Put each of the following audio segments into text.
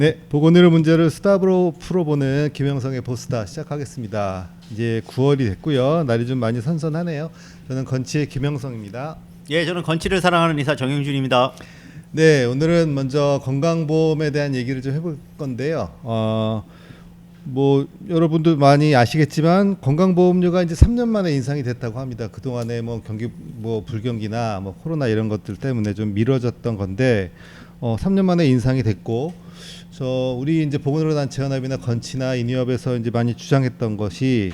네, 보건의료 문제를 수답으로 풀어보는 김영성의 보스다 시작하겠습니다. 이제 9월이 됐고요. 날이 좀 많이 선선하네요. 저는 건치의 김영성입니다. 예, 저는 건치를 사랑하는 의사 정영준입니다. 네, 오늘은 먼저 건강보험에 대한 얘기를 좀 해볼 건데요. 뭐 여러분도 많이 아시겠지만 건강보험료가 이제 3년 만에 인상이 됐다고 합니다. 그 동안에 뭐 경기 뭐 불경기나 뭐 코로나 이런 것들 때문에 좀 미뤄졌던 건데 3년 만에 인상이 됐고, 우리 이제 보건의료 단체 연합이나 건치나 인유협에서 이제 많이 주장했던 것이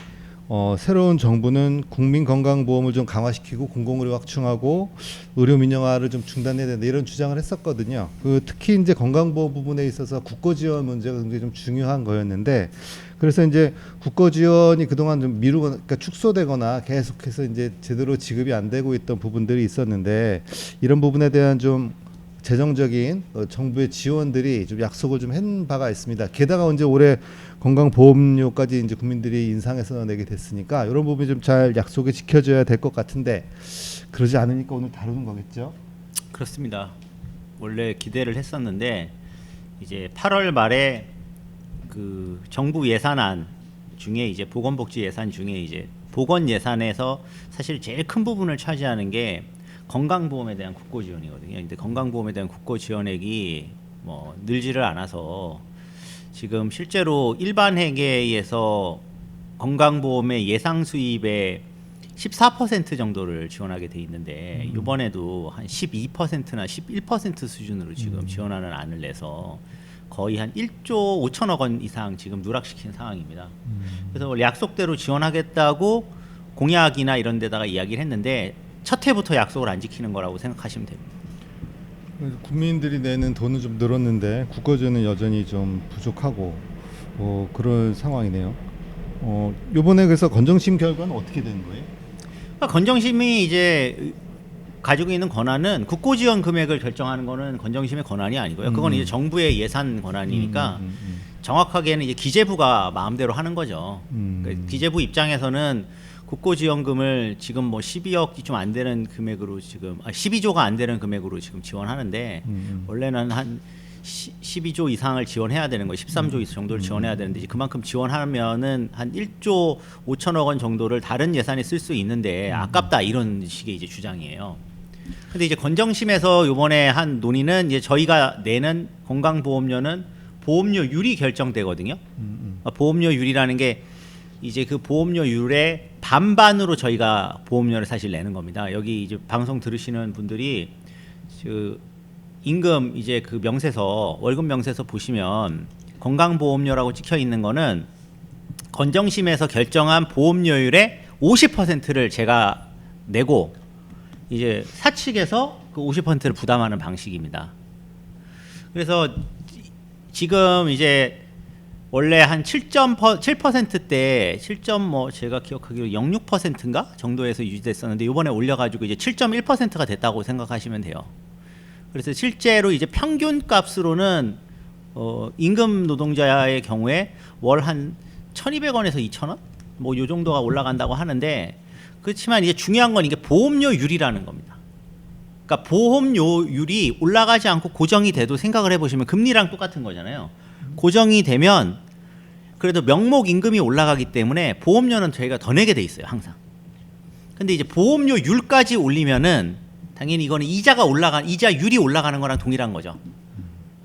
새로운 정부는 국민건강보험을 좀 강화시키고 공공의료 확충하고 의료 민영화를 좀 중단해야 된다, 이런 주장을 했었거든요. 특히 이제 건강보험 부분에 있어서 국고지원 문제가 굉장히 좀 중요한 거였는데, 그래서 이제 국고지원이 그동안 좀 미루거나, 그러니까 축소되거나 계속해서 이제 제대로 지급이 안 되고 있던 부분들이 있었는데, 이런 부분에 대한 좀 재정적인 정부의 지원들이 좀 약속을 좀 한 바가 있습니다. 게다가 이제 올해 건강보험료까지 이제 국민들이 인상해서 내게 됐으니까 이런 부분이 좀 잘 약속이 지켜져야 될 것 같은데, 그러지 않으니까 오늘 다루는 거겠죠? 그렇습니다. 원래 기대를 했었는데 이제 8월 말에 그 정부 예산안 중에 이제 보건복지 예산 중에 이제 보건 예산에서 사실 제일 큰 부분을 차지하는 게 건강보험에 대한 국고 지원이거든요. 근데 건강보험에 대한 국고 지원액이 뭐 늘지를 않아서 지금 실제로 일반 회계에서 건강보험의 예상 수입의 14% 정도를 지원하게 돼 있는데 이번에도 한 12%나 11% 수준으로 지금 지원하는 안을 내서 거의 한 1조 5천억 원 이상 지금 누락시킨 상황입니다. 그래서 원래 약속대로 지원하겠다고 공약이나 이런 데다가 이야기를 했는데 첫 해부터 약속을 안 지키는 거라고 생각하시면 됩니다. 국민들이 내는 돈은 좀 늘었는데 국고지원은 여전히 좀 부족하고 그런 상황이네요. 이번에 그래서 건정심 결과는 어떻게 된 거예요? 그러니까 건정심이 이제 가지고 있는 권한은 국고지원 금액을 결정하는 거는 건정심의 권한이 아니고요. 그건 이제 정부의 예산 권한이니까 정확하게는 이제 기재부가 마음대로 하는 거죠. 그러니까 기재부 입장에서는 국고지원금을 지금 뭐 12억이 좀 안 되는 금액으로 지금 12조가 안 되는 금액으로 지금 지원하는데 원래는 한 12조 이상을 지원해야 되는 거예요. 13조 정도를 지원해야 되는데 이제 그만큼 지원하면은 한 1조 5천억 원 정도를 다른 예산에 쓸 수 있는데 아깝다, 이런 식의 이제 주장이에요. 근데 이제 건정심에서 이번에 한 논의는 이제 저희가 내는 건강보험료는 보험료율이 결정되거든요. 보험료율이라는 게 이제 그 보험료율의 반반으로 저희가 보험료를 사실 내는 겁니다. 여기 이제 방송 들으시는 분들이 그 임금 이제 그 명세서, 월급 명세서 보시면 건강보험료라고 찍혀 있는 거는 건정심에서 결정한 보험료율의 50%를 제가 내고 이제 사측에서 그 50%를 부담하는 방식입니다. 그래서 지금 이제 원래 한 7.7%대 7. 뭐 제가 기억하기로 0.6%인가 정도에서 유지됐었는데 이번에 올려가지고 이제 7.1%가 됐다고 생각하시면 돼요. 그래서 실제로 이제 평균 값으로는 임금 노동자의 경우에 월 한 1,200원에서 2,000원 뭐 요 정도가 올라간다고 하는데, 그렇지만 이제 중요한 건 이게 보험료율이라는 겁니다. 그러니까 보험료율이 올라가지 않고 고정이 돼도 생각을 해보시면 금리랑 똑같은 거잖아요. 고정이 되면 그래도 명목 임금이 올라가기 때문에 보험료는 저희가 더 내게 돼 있어요, 항상. 근데 이제 보험료율까지 올리면은 당연히 이거는 이자율이 올라가는 거랑 동일한 거죠.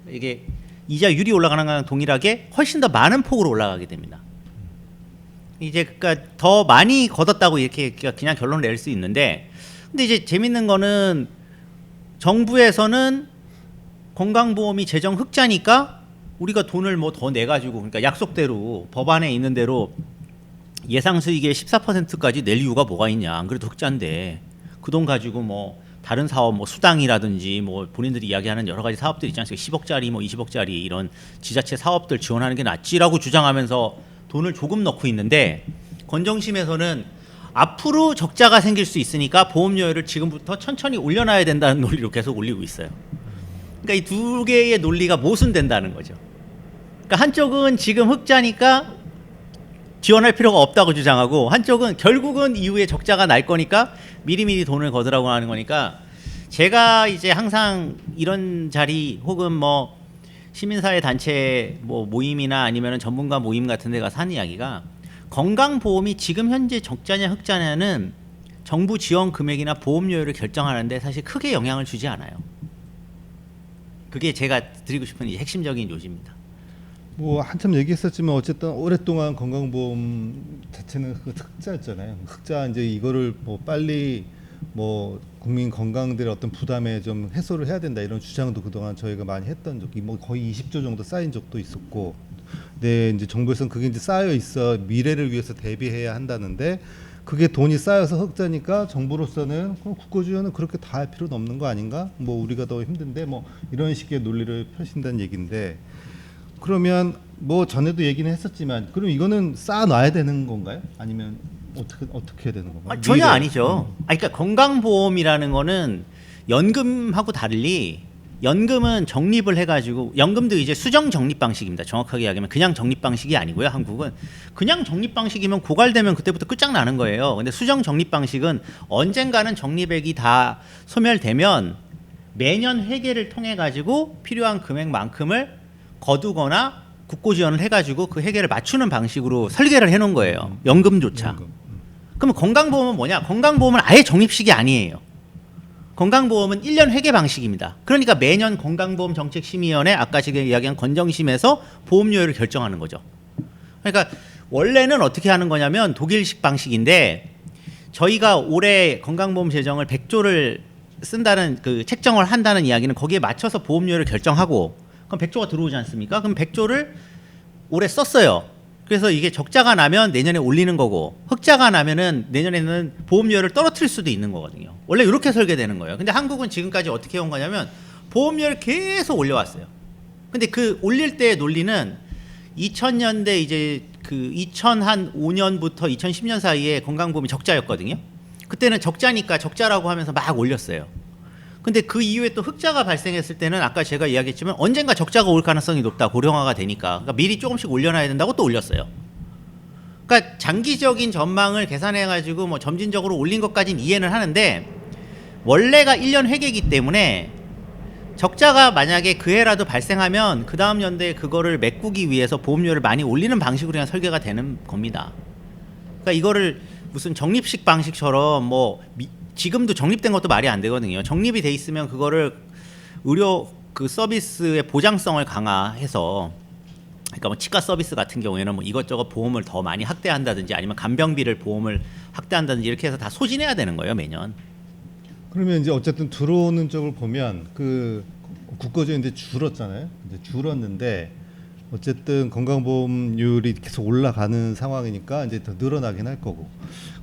이게 이자율이 올라가는 거랑 동일하게 훨씬 더 많은 폭으로 올라가게 됩니다. 이제 그러니까 더 많이 걷었다고 이렇게 그냥 결론을 낼 수 있는데, 근데 이제 재밌는 거는 정부에서는 건강보험이 재정 흑자니까 우리가 돈을 뭐 더 내가지고, 그러니까 약속대로 법안에 있는 대로 예상 수익의 14%까지 낼 이유가 뭐가 있냐. 안 그래도 흑자인데 그 돈 가지고 뭐 다른 사업, 뭐 수당이라든지 뭐 본인들이 이야기하는 여러 가지 사업들 있지 않습니까? 10억짜리 뭐 20억짜리 이런 지자체 사업들 지원하는 게 낫지라고 주장하면서 돈을 조금 넣고 있는데, 건정심에서는 앞으로 적자가 생길 수 있으니까 보험료율을 지금부터 천천히 올려놔야 된다는 논리로 계속 올리고 있어요. 그러니까 이 두 개의 논리가 모순된다는 거죠. 그러니까 한쪽은 지금 흑자니까 지원할 필요가 없다고 주장하고, 한쪽은 결국은 이후에 적자가 날 거니까 미리미리 돈을 거두라고 하는 거니까, 제가 이제 항상 이런 자리 혹은 뭐 시민사회 단체 뭐 모임이나 아니면은 전문가 모임 같은 데 가서 하는 이야기가 건강보험이 지금 현재 적자냐 흑자냐는 정부 지원 금액이나 보험료율을 결정하는데 사실 크게 영향을 주지 않아요. 그게 제가 드리고 싶은 이 핵심적인 요지입니다. 뭐 한참 얘기했었지만 어쨌든 오랫동안 건강보험 자체는 그 흑자였잖아요. 흑자 이제 이거를 뭐 빨리 뭐 국민 건강들의 어떤 부담에 좀 해소를 해야 된다 이런 주장도 그동안 저희가 많이 했던 적이 뭐 거의 20조 정도 쌓인 적도 있었고, 네 이제 정부에서는 그게 이제 쌓여 있어 미래를 위해서 대비해야 한다는데 그게 돈이 쌓여서 흑자니까 정부로서는 그럼 국고지원은 그렇게 다 할 필요는 없는 거 아닌가? 뭐 우리가 더 힘든데 뭐 이런 식의 논리를 펴신다는 얘기인데. 그러면 뭐 전에도 얘기는 했었지만 그럼 이거는 쌓아놔야 되는 건가요? 아니면 어떻게 해야 되는 건가요? 전혀 아니죠. 그러니까 건강보험이라는 거는 연금하고 달리 연금은 적립을 해가지고 연금도 이제 수정 적립 방식입니다. 정확하게 이야기하면 그냥 적립 방식이 아니고요. 한국은 그냥 적립 방식이면 고갈되면 그때부터 끝장나는 거예요. 근데 수정 적립 방식은 언젠가는 적립액이 다 소멸되면 매년 회계를 통해 가지고 필요한 금액만큼을 거두거나 국고 지원을 해가지고 그 회계를 맞추는 방식으로 설계를 해놓은 거예요. 연금조차. 그러면 건강보험은 뭐냐? 건강보험은 아예 적립식이 아니에요. 건강보험은 1년 회계 방식입니다. 그러니까 매년 건강보험정책심의위원회 아까 제가 이야기한 건정심에서 보험료율을 결정하는 거죠. 그러니까 원래는 어떻게 하는 거냐면 독일식 방식인데 저희가 올해 건강보험 재정을 100조를 쓴다는 그 책정을 한다는 이야기는 거기에 맞춰서 보험료율을 결정하고 그럼 100조가 들어오지 않습니까? 그럼 100조를 올해 썼어요. 그래서 이게 적자가 나면 내년에 올리는 거고 흑자가 나면은 내년에는 보험료를 떨어뜨릴 수도 있는 거거든요. 원래 이렇게 설계되는 거예요. 근데 한국은 지금까지 어떻게 해온 거냐면 보험료를 계속 올려왔어요. 근데 그 올릴 때의 논리는 2000년대 이제 그 2005년부터 2010년 사이에 건강보험이 적자였거든요. 그때는 적자니까 적자라고 하면서 막 올렸어요. 근데 그 이후에 또 흑자가 발생했을 때는 아까 제가 이야기했지만 언젠가 적자가 올 가능성이 높다. 고령화가 되니까. 그러니까 미리 조금씩 올려놔야 된다고 또 올렸어요. 그러니까 장기적인 전망을 계산해가지고 뭐 점진적으로 올린 것까지는 이해는 하는데 원래가 1년 회계이기 때문에 적자가 만약에 그 해라도 발생하면 그 다음 연도에 그거를 메꾸기 위해서 보험료를 많이 올리는 방식으로 그냥 설계가 되는 겁니다. 그러니까 이거를 무슨 적립식 방식처럼 뭐 지금도 적립된 것도 말이 안 되거든요. 적립이 돼 있으면 그거를 의료 그 서비스의 보장성을 강화해서 그러니까 뭐 치과 서비스 같은 경우에는 뭐 이것저것 보험을 더 많이 확대한다든지 아니면 간병비를 보험을 확대한다든지 이렇게 해서 다 소진해야 되는 거예요, 매년. 그러면 이제 어쨌든 들어오는 쪽을 보면 그 국고지원이 이제 줄었잖아요. 이제 줄었는데 어쨌든 건강보험료율이 계속 올라가는 상황이니까 이제 더 늘어나긴 할 거고.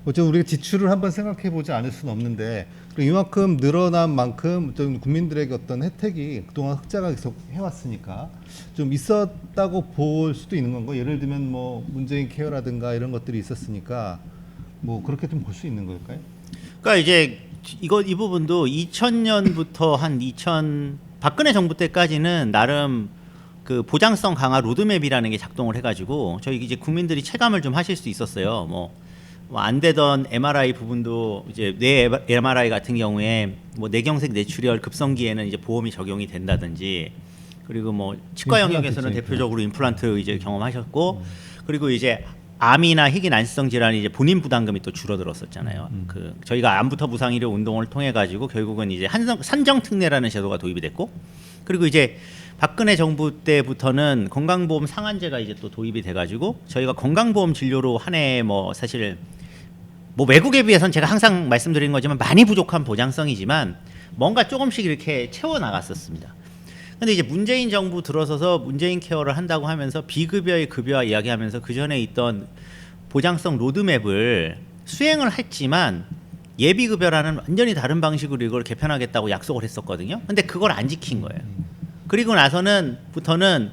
어쨌든 우리가 지출을 한번 생각해 보지 않을 수는 없는데 이만큼 늘어난 만큼 좀 국민들에게 어떤 혜택이 그동안 흑자가 계속 해왔으니까 좀 있었다고 볼 수도 있는 건가? 예를 들면 뭐 문재인 케어라든가 이런 것들이 있었으니까 뭐 그렇게 좀 볼 수 있는 걸까요? 그러니까 이제 이 부분도 2000년부터 한 박근혜 정부 때까지는 나름 그 보장성 강화 로드맵이라는 게 작동을 해가지고 저희 이제 국민들이 체감을 좀 하실 수 있었어요. 뭐 안 되던 MRI 부분도 이제 뇌 MRI 같은 경우에 뭐 뇌경색 뇌출혈 급성기에는 이제 보험이 적용이 된다든지 그리고 뭐 치과 영역에서는 대표적으로 임플란트 이제 경험하셨고 그리고 이제 암이나 희귀 난치성 질환이 이제 본인 부담금이 또 줄어들었었잖아요. 그 저희가 암부터 무상의료 운동을 통해 가지고 결국은 이제 산정 특례라는 제도가 도입이 됐고 그리고 이제 박근혜 정부 때부터는 건강보험 상한제가 이제 또 도입이 돼가지고 저희가 건강보험 진료로 한 해 뭐 사실 뭐 외국에 비해서는 제가 항상 말씀드린 거지만 많이 부족한 보장성이지만 뭔가 조금씩 이렇게 채워 나갔었습니다. 근데 이제 문재인 정부 들어서서 문재인 케어를 한다고 하면서 비급여의 급여화 이야기하면서 그 전에 있던 보장성 로드맵을 수행을 했지만 예비급여라는 완전히 다른 방식으로 이걸 개편하겠다고 약속을 했었거든요. 근데 그걸 안 지킨 거예요. 그리고 나서는부터는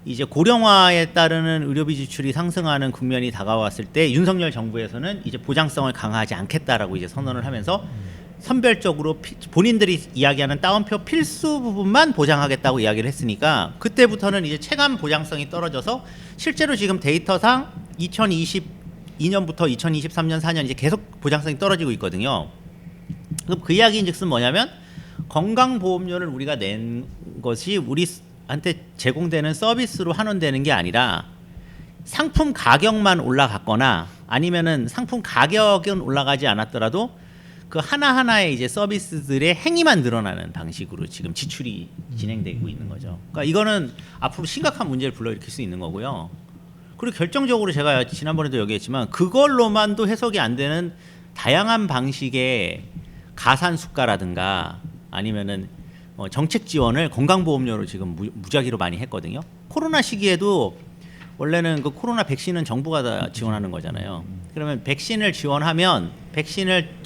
이제 고령화에 따르는 의료비 지출이 상승하는 국면이 다가왔을 때 윤석열 정부에서는 이제 보장성을 강화하지 않겠다라고 이제 선언을 하면서 선별적으로 본인들이 이야기하는 따옴표 필수 부분만 보장하겠다고 이야기를 했으니까 그때부터는 이제 체감 보장성이 떨어져서 실제로 지금 데이터상 2022년부터 2023년 4년 이제 계속 보장성이 떨어지고 있거든요. 그럼 그 이야기인즉슨 뭐냐면 건강보험료를 우리가 낸 것이 우리 소비자한테 제공되는 서비스로 환원되는 게 아니라 상품 가격만 올라갔거나 아니면은 상품 가격은 올라가지 않았더라도 그 하나하나의 이제 서비스들의 행위만 늘어나는 방식으로 지금 지출이 진행되고 있는 거죠. 그러니까 이거는 앞으로 심각한 문제를 불러일으킬 수 있는 거고요. 그리고 결정적으로 제가 지난번에도 얘기했지만 그걸로만도 해석이 안 되는 다양한 방식의 가산 수가라든가 아니면은 정책 지원을 건강보험료로 지금 무작위로 많이 했거든요. 코로나 시기에도 원래는 그 코로나 백신은 정부가 다 지원하는 거잖아요. 그러면 백신을 지원하면 백신을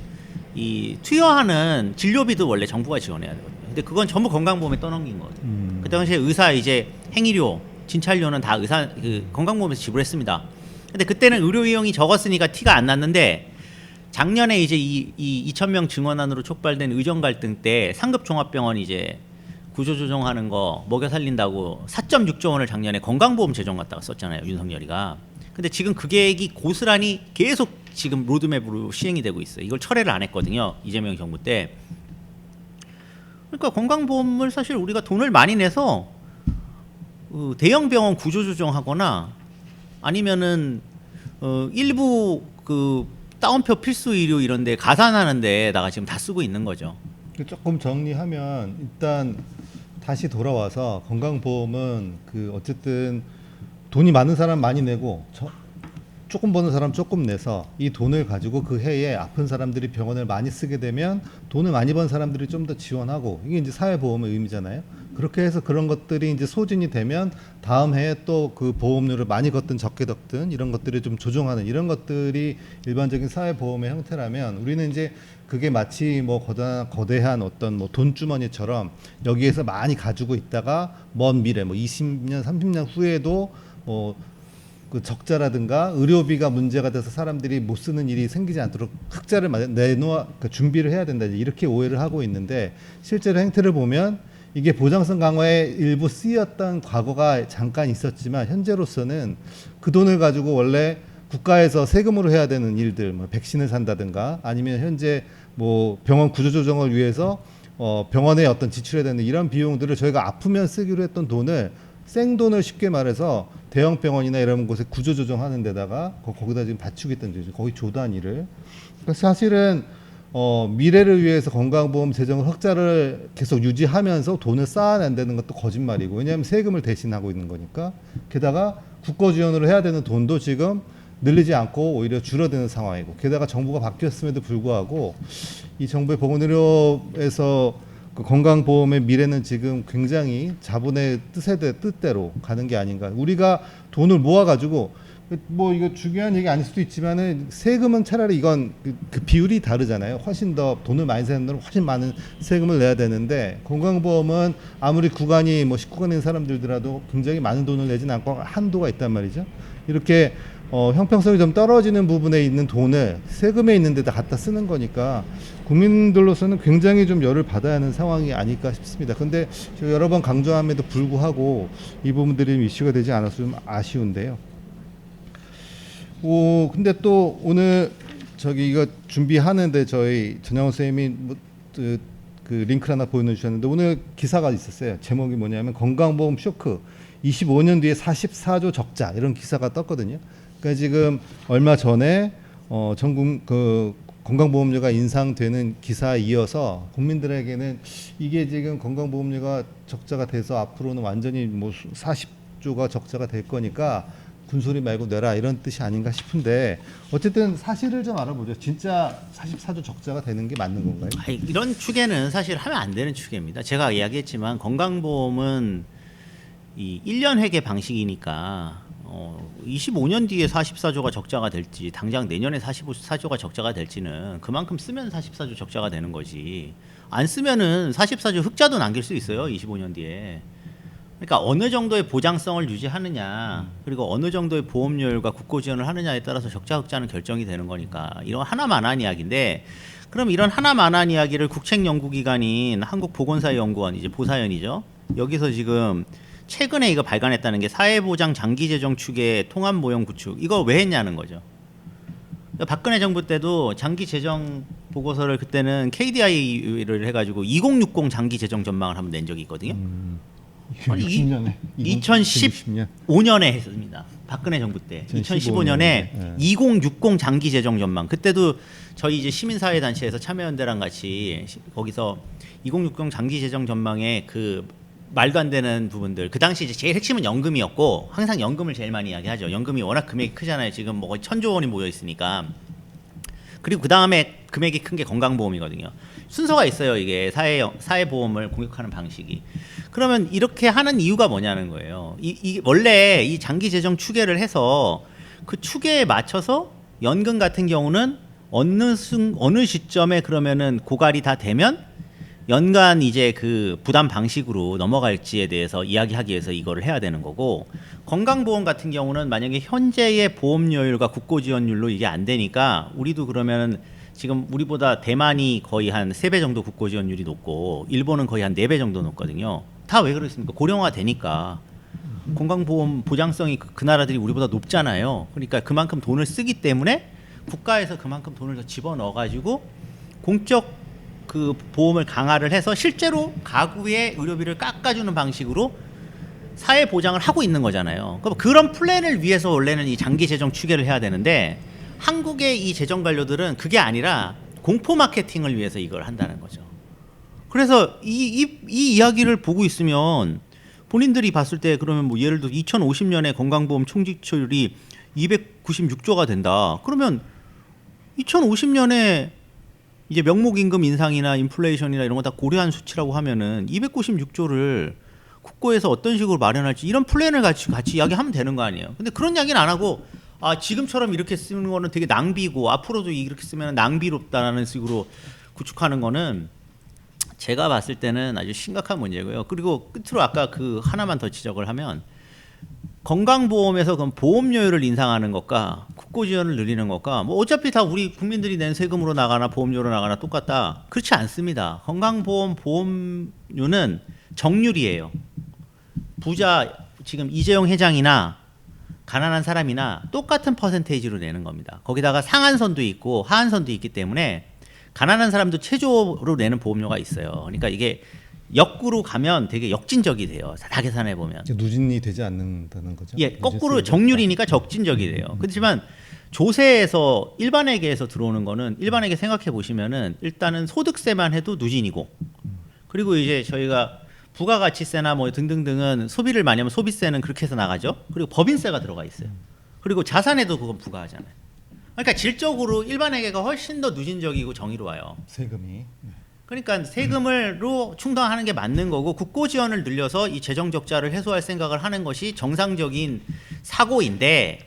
이 투여하는 진료비도 원래 정부가 지원해야 되거든요. 근데 그건 전부 건강보험에 떠넘긴 거거든요. 그 당시에 의사 이제 행의료, 진찰료는 다 의사 그 건강보험에서 지불했습니다. 근데 그때는 의료 비용이 적었으니까 티가 안 났는데 작년에 이제 이 2,000명 증원안으로 촉발된 의정 갈등 때 상급 종합병원 이제 구조조정하는 거 먹여 살린다고 4.6조 원을 작년에 건강보험 재정 갖다가 썼잖아요, 윤석열이가. 근데 지금 그 계획이 고스란히 계속 지금 로드맵으로 시행이 되고 있어요. 이걸 철회를 안 했거든요, 이재명 정부 때. 그러니까 건강보험을 사실 우리가 돈을 많이 내서 대형 병원 구조조정하거나 아니면은 일부 그 따옴표 필수 의료 이런데 가산하는 데다가 지금 다 쓰고 있는 거죠. 조금 정리하면 일단 다시 돌아와서 건강보험은 그 어쨌든 돈이 많은 사람 많이 내고 조금 버는 사람 조금 내서 이 돈을 가지고 그 해에 아픈 사람들이 병원을 많이 쓰게 되면 돈을 많이 번 사람들이 좀 더 지원하고 이게 이제 사회보험의 의미잖아요. 그렇게 해서 그런 것들이 이제 소진이 되면 다음 해에 또 그 보험료를 많이 걷든 적게 걷든 이런 것들이 좀 조정하는 이런 것들이 일반적인 사회보험의 형태라면 우리는 이제 그게 마치 뭐 거대한 어떤 뭐 돈주머니처럼 여기에서 많이 가지고 있다가 먼 미래 뭐 20년 30년 후에도 그 적자라든가 의료비가 문제가 돼서 사람들이 못 쓰는 일이 생기지 않도록 흑자를 내놓아 그 준비를 해야 된다 이렇게 오해를 하고 있는데 실제로 행태를 보면 이게 보장성 강화에 일부 쓰였던 과거가 잠깐 있었지만 현재로서는 그 돈을 가지고 원래 국가에서 세금으로 해야 되는 일들 뭐 백신을 산다든가 아니면 현재 뭐 병원 구조조정을 위해서 병원에 어떤 지출해야 되는 이런 비용들을 저희가 아프면 쓰기로 했던 돈을 생돈을 쉽게 말해서 대형 병원이나 이런 곳에 구조조정하는 데다가 거기다 지금 받치고 있던 거죠. 거의 조 단위를. 그러니까 사실은 미래를 위해서 건강보험 재정을 흑자를 계속 유지하면서 돈을 쌓아낸다는 것도 거짓말이고 왜냐하면 세금을 대신하고 있는 거니까 게다가 국고 지원으로 해야 되는 돈도 지금 늘리지 않고 오히려 줄어드는 상황이고 게다가 정부가 바뀌었음에도 불구하고 이 정부의 보건의료에서 그 건강보험의 미래는 지금 굉장히 자본의 뜻대로 가는 게 아닌가. 우리가 돈을 모아가지고 뭐 이거 중요한 얘기 아닐 수도 있지만은 세금은 차라리 이건 그 비율이 다르잖아요. 훨씬 더 돈을 많이 세는 데는 훨씬 많은 세금을 내야 되는데 건강보험은 아무리 구간이 뭐 19간인 사람들더라도 굉장히 많은 돈을 내진 않고 한도가 있단 말이죠. 이렇게 형평성이 좀 떨어지는 부분에 있는 돈을 세금에 있는 데다 갖다 쓰는 거니까 국민들로서는 굉장히 좀 열을 받아야 하는 상황이 아닐까 싶습니다. 근데 제가 여러 번 강조함에도 불구하고 이 부분들이 이슈가 되지 않아서 좀 아쉬운데요. 근데 또 오늘 저기 이거 준비하는데 저희 전영훈 선생님이 그 링크를 하나 보여주셨는데 오늘 기사가 있었어요. 제목이 뭐냐면 건강보험 쇼크 25년 뒤에 44조 적자 이런 기사가 떴거든요. 그러니까 지금 얼마 전에 전국 그 건강보험료가 인상되는 기사에 이어서 국민들에게는 이게 지금 건강보험료가 적자가 돼서 앞으로는 완전히 뭐 40조가 적자가 될 거니까 군소리 말고 내라 이런 뜻이 아닌가 싶은데 어쨌든 사실을 좀 알아보죠. 진짜 44조 적자가 되는 게 맞는 건가요? 이런 추계는 사실 하면 안 되는 추계입니다. 제가 이야기했지만 건강보험은 이 1년 회계 방식이니까 25년 뒤에 44조가 적자가 될지 당장 내년에 44조가 적자가 될지는 그만큼 쓰면 44조 적자가 되는 거지 안 쓰면은 44조 흑자도 남길 수 있어요. 25년 뒤에. 그러니까 어느 정도의 보장성을 유지하느냐 그리고 어느 정도의 보험료율과 국고 지원을 하느냐에 따라서 적자 흑자는 결정이 되는 거니까 이런 하나만한 이야기인데 그럼 이런 하나만한 이야기를 국책연구기관인 한국보건사연구원 이제 보사연이죠. 여기서 지금 최근에 이거 발간했다는 게 사회보장 장기재정 축의 통합 모형 구축 이거 왜 했냐는 거죠. 그러니까 박근혜 정부 때도 장기재정 보고서를 그때는 KDI를 해가지고 2060 장기재정 전망을 한번 낸 적이 있거든요. 아니, 60년에 2015년에 했습니다. 박근혜 정부 때. 2015년에 네. 2060 장기 재정 전망. 그때도 저희 이제 시민사회 단체에서 참여연대랑 같이 거기서 2060 장기 재정 전망에 그 말도 안 되는 부분들. 그 당시 이제 제일 핵심은 연금이었고 항상 연금을 제일 많이 이야기하죠. 연금이 워낙 금액이 크잖아요. 지금 뭐 거의 1,000조 원이 모여 있으니까. 그리고 그 다음에 금액이 큰 게 건강보험이거든요. 순서가 있어요. 이게 사회보험을 공격하는 방식이. 그러면 이렇게 하는 이유가 뭐냐는 거예요. 이 원래 이 장기 재정 추계를 해서 그 추계에 맞춰서 연금 같은 경우는 어느 시점에 그러면은 고갈이 다 되면 연간 이제 그 부담 방식으로 넘어갈지에 대해서 이야기하기 위해서 이거를 해야 되는 거고, 건강보험 같은 경우는 만약에 현재의 보험료율과 국고지원율로 이게 안 되니까 우리도 그러면 지금 우리보다 대만이 거의 한 3배 정도 국고지원율이 높고 일본은 거의 한 4배 정도 높거든요. 다 왜 그렇습니까? 고령화 되니까 건강보험 보장성이 그 나라들이 우리보다 높잖아요. 그러니까 그만큼 돈을 쓰기 때문에 국가에서 그만큼 돈을 더 집어넣어 가지고 공적 그 보험을 강화를 해서 실제로 가구의 의료비를 깎아주는 방식으로 사회 보장을 하고 있는 거잖아요. 그럼 그런 플랜을 위해서 원래는 이 장기 재정 추계를 해야 되는데 한국의 이 재정 관료들은 그게 아니라 공포 마케팅을 위해서 이걸 한다는 거죠. 그래서 이 이야기를 보고 있으면 본인들이 봤을 때 그러면 뭐 예를 들어 2050년에 건강보험 총지출이 296조가 된다. 그러면 2050년에 이제 명목임금 인상이나 인플레이션이나 이런 거 다 고려한 수치라고 하면은 296조를 국고에서 어떤 식으로 마련할지 이런 플랜을 같이 이야기하면 되는 거 아니에요. 근데 그런 이야기는 안 하고 지금처럼 이렇게 쓰는 거는 되게 낭비고 앞으로도 이렇게 쓰면 낭비롭다라는 식으로 구축하는 거는 제가 봤을 때는 아주 심각한 문제고요. 그리고 끝으로 아까 그 하나만 더 지적을 하면 건강보험에서 그럼 보험료율을 인상하는 것과 국고지원을 늘리는 것과 뭐 어차피 다 우리 국민들이 낸 세금으로 나가나 보험료로 나가나 똑같다. 그렇지 않습니다. 건강보험 보험료는 정률이에요. 부자 지금 이재용 회장이나 가난한 사람이나 똑같은 퍼센테이지로 내는 겁니다. 거기다가 상한선도 있고 하한선도 있기 때문에 가난한 사람도 최저로 내는 보험료가 있어요. 그러니까 이게 역으로 가면 되게 역진적이 돼요. 다 계산해 보면. 누진이 되지 않는다는 거죠. 예, 거꾸로 정률이니까 적진적이 돼요. 그렇지만 조세에서 일반회계에서 들어오는 거는 일반회계 생각해 보시면은 일단은 소득세만 해도 누진이고, 그리고 이제 저희가 부가가치세나 뭐 등등등은 소비를 많이 하면 소비세는 그렇게 해서 나가죠. 그리고 법인세가 들어가 있어요. 그리고 자산에도 그건 부과하잖아요. 그러니까 질적으로 일반회계가 훨씬 더 누진적이고 정의로워요. 세금이. 그러니까 세금으로 충당하는 게 맞는 거고, 국고 지원을 늘려서 이 재정 적자를 해소할 생각을 하는 것이 정상적인 사고인데,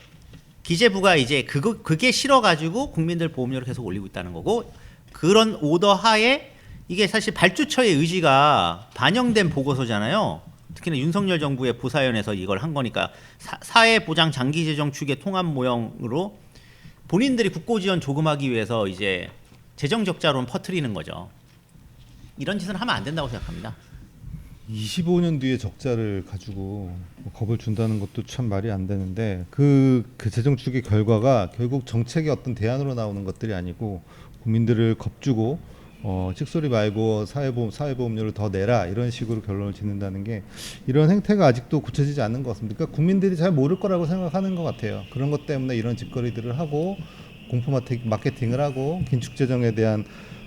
기재부가 이제 그게 싫어가지고 국민들 보험료를 계속 올리고 있다는 거고, 그런 오더 하에 이게 사실 발주처의 의지가 반영된 보고서잖아요. 특히나 윤석열 정부의 부사연에서 이걸 한 거니까 사회보장 장기재정 추계 통합 모형으로 본인들이 국고 지원 조금하기 위해서 이제 재정 적자론 퍼뜨리는 거죠. 이런 짓은 하면 안 된다고 생각합니다. 25년 뒤에 적자를 가지고 겁을 준다는 것도 참 말이 안 되는데 그 재정 추계 결과가 결국 정책의 어떤 대안으로 나오는 것들이 아니고 국민들을 겁주고 찍소리 말고 사회보험료를 더 내라 이런 식으로 결론을 짓는다는 게, 이런 행태가 아직도 고쳐지지 않는 것 같습니다. 그러니까 국민들이 잘 모를 거라고 생각하는 것 같아요. 그런 것 때문에 이런 짓거리들을 하고 공포 마케팅을 하고 긴축 재정에 대한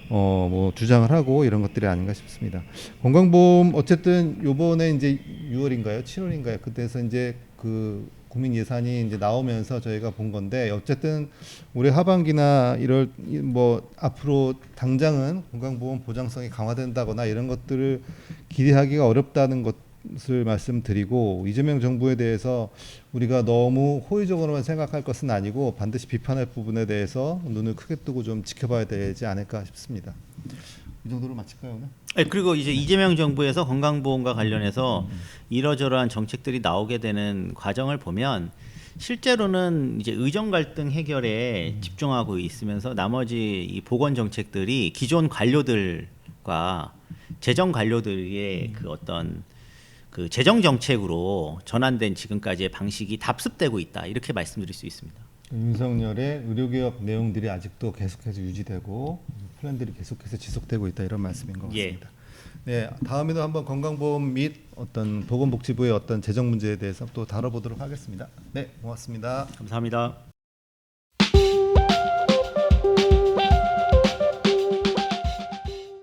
뭐 주장을 하고 이런 것들이 아닌가 싶습니다. 건강보험 어쨌든 요번에 이제 6월인가요? 7월인가요? 그때서 이제 그 국민 예산이 이제 나오면서 저희가 본 건데, 어쨌든 올해 하반기나 이럴 뭐 앞으로 당장은 건강보험 보장성이 강화된다거나 이런 것들을 기대하기가 어렵다는 것을 말씀드리고, 이재명 정부에 대해서 우리가 너무 호의적으로만 생각할 것은 아니고 반드시 비판할 부분에 대해서 눈을 크게 뜨고 좀 지켜봐야 되지 않을까 싶습니다. 이 정도로 마칠까요, 오늘? 네, 그리고 이제 이재명 정부에서 건강보험과 관련해서 이러저러한 정책들이 나오게 되는 과정을 보면 실제로는 이제 의정 갈등 해결에 집중하고 있으면서 나머지 이 보건 정책들이 기존 관료들과 재정 관료들의 그 어떤 그 재정 정책으로 전환된 지금까지의 방식이 답습되고 있다, 이렇게 말씀드릴 수 있습니다. 윤석열의 의료개혁 내용들이 아직도 계속해서 유지되고 플랜들이 계속해서 지속되고 있다, 이런 말씀인 것 같습니다. 네, 다음에도 한번 건강보험 및 어떤 보건복지부의 어떤 재정 문제에 대해서 또 다뤄보도록 하겠습니다. 네, 고맙습니다. 감사합니다.